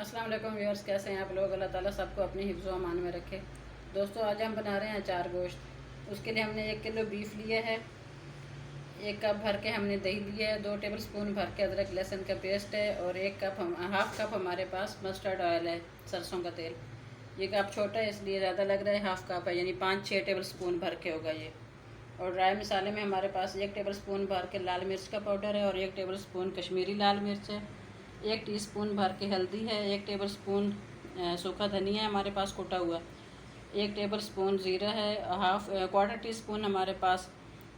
अस्सलाम वालेकुम व्यूअर्स, कैसे हैं आप लोग। अल्लाह ताला सबको अपनी हिफ्ज़ व अमान में रखे। दोस्तों, आज हम बना रहे हैं अचार गोश्त। उसके लिए हमने 1 किलो बीफ लिया है, 1 कप भर के हमने दही लिया है, 2 टेबल स्पून भर के अदरक लहसुन का पेस्ट है और हाफ़ कप हमारे पास मस्टर्ड ऑयल है, सरसों का तेल। ये कप छोटा है इसलिए ज़्यादा लग रहा है, हाफ़ कप है, यानी 5-6 टेबल स्पून भर के होगा ये। और ड्राई मसाले में हमारे पास 1 टेबल स्पून भर के लाल मिर्च का पाउडर है और 1 टेबल स्पून कश्मीरी लाल मिर्च है, 1 टीस्पून भर के हल्दी है, 1 टेबल स्पून सूखा धनिया है हमारे पास कुटा हुआ, 1 टेबल स्पून ज़ीरा है, क्वार्टर टी स्पून हमारे पास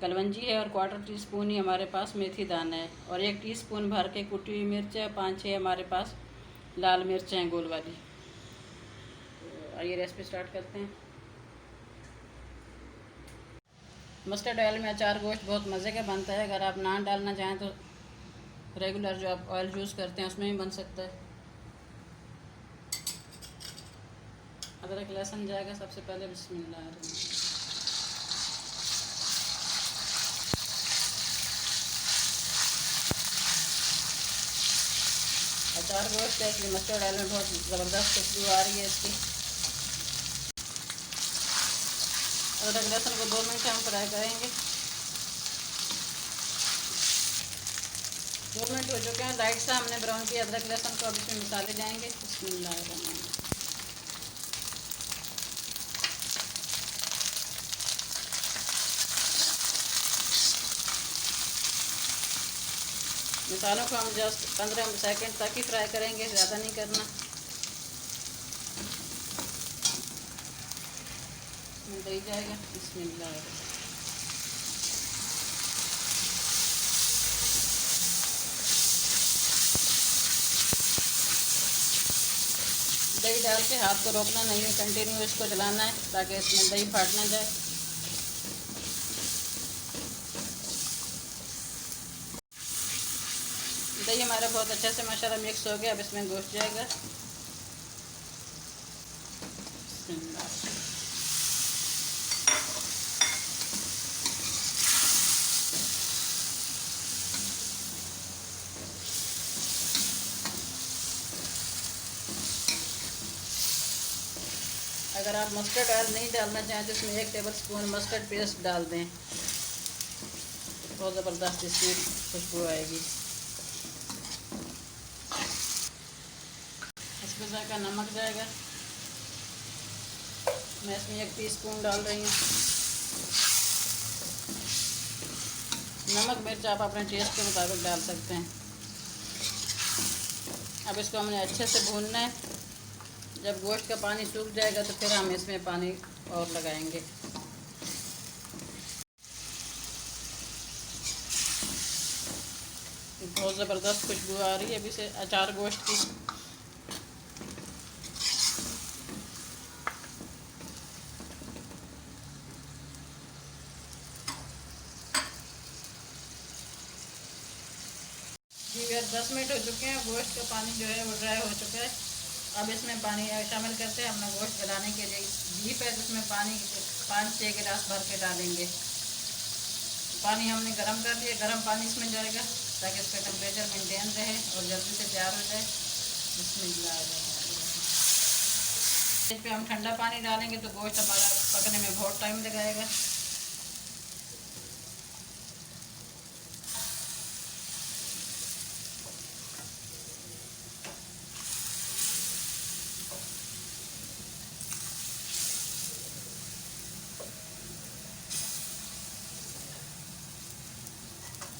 कलवंजी है और क्वार्टर टी स्पून ही हमारे पास मेथी दाना है और 1 टीस्पून भर के कुटी हुई मिर्च है, 5-6 हमारे पास लाल मिर्च हैं गोल वाली। तो आइए रेसिपी स्टार्ट करते हैं। मस्टर्ड ऑयल में अचार गोश्त बहुत मज़े का बनता है। अगर आप नान डालना चाहें तो रेगुलर जो आप ऑयल यूज़ करते हैं उसमें भी बन सकता है। अदरक लहसुन जाएगा सबसे पहले, बिस्मिल्लाह। अचार गोश्त है इसलिए मस्टर्ड ऑयल में बहुत ज़बरदस्त खुशबू आ रही है इसकी। अदरक लहसुन को 2 मिनट हम फ्राई करेंगे। 2 मिनट हो चुके हैं, लाइट सा हमने ब्राउन किया अदरक लहसुन को। अब इसमें मसाले जाएंगे। बिस्मिल्लाह। मसालों को हम जस्ट 15 सेकंड तक ही फ्राई करेंगे, ज़्यादा नहीं करना। दही जाएगा। बिस्मिल्लाह। दही डाल के हाथ को रोकना नहीं है, कंटिन्यू इसको चलाना है ताकि इसमें दही फाट ना जाए। दही हमारा बहुत अच्छे से माशाल्लाह मिक्स हो गया। अब इसमें गोश्त जाएगा। अगर आप मस्टर्ड ऑयल नहीं डालना चाहें तो इसमें 1 टेबल स्पून मस्टर्ड पेस्ट डाल दें, बहुत ज़बरदस्त इसमें खुशबू आएगी। इसमें जाएगा नमक जाएगा। मैं इसमें 1 टीस्पून डाल रही हूँ। नमक मिर्च आप अपने टेस्ट के मुताबिक डाल सकते हैं। अब इसको हमने अच्छे से भूनना है। जब गोश्त का पानी सूख जाएगा तो फिर हम इसमें पानी और लगाएंगे। बहुत ज़बरदस्त खुशबू आ रही है अभी से अचार गोश्त की। जी 10 मिनट हो चुके हैं। गोश्त का पानी जो है वो ड्राई हो चुका है। अब इसमें पानी शामिल करते हैं। अपना गोश्त गलाने के लिए बीफ है जिसमें पानी 5-6 गिलास भर के डालेंगे। पानी हमने गर्म कर दिया, गर्म पानी इसमें जाएगा ताकि इसका टेम्परेचर मेंटेन रहे और जल्दी से तैयार हो जाए। बिस्मिल्लाह। इस पे हम ठंडा पानी डालेंगे तो गोश्त हमारा पकने में बहुत टाइम लगाएगा।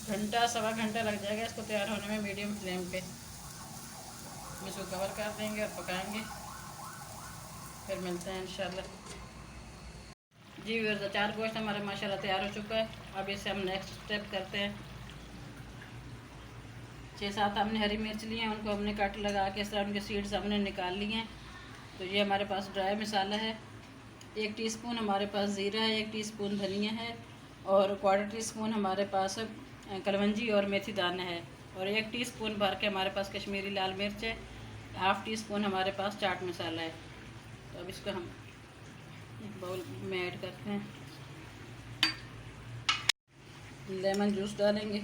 घंटा सवा घंटा लग जाएगा इसको तैयार होने में, मीडियम फ्लेम पे। इसको कवर कर देंगे और पकाएंगे, फिर मिलते हैं इंशाल्लाह। जी व्यूअर्स, अचार गोश्त हमारा माशाल्लाह तैयार हो चुका है। अब इसे हम नेक्स्ट स्टेप करते हैं। 6-7 हमने हरी मिर्च ली हैं, उनको हमने कट लगा के इस तरह उनके सीड्स हमने निकाल लिए हैं। तो ये हमारे पास ड्राई मसाला है। 1 टीस्पून हमारे पास ज़ीरा है, 1 टीस्पून धनिया है और क्वार्टर टी स्पून हमारे पास कलवंजी और मेथी दाना है और 1 टीस्पून भर के हमारे पास कश्मीरी लाल मिर्च है, हाफ़ टी स्पून हमारे पास चाट मसाला है। तो अब इसको हम एक बाउल में ऐड करते हैं। लेमन जूस डालेंगे।